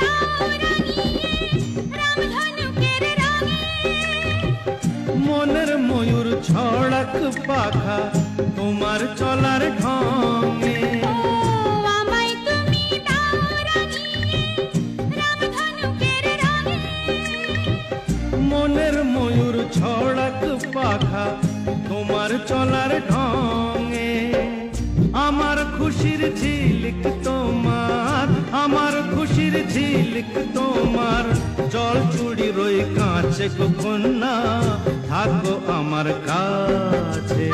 দাও রাঙিয়ে রামধনুকের রঙে। মনের ময়ূর ছড়াক পাখা তোমার চলার ঢঙে। ও আমায় তুমি দাও রাঙিয়ে রামধনুকের রঙে। মনের ময়ূর ছড়াক পাখা তোমার চলার ঢঙে। আমার খুশির ঝিলিক তোমার, আমার খুশির ঝিলিক তোমার, জল চুড়ি রই কাছে গো কন্যা, থাকো আমার কাছে।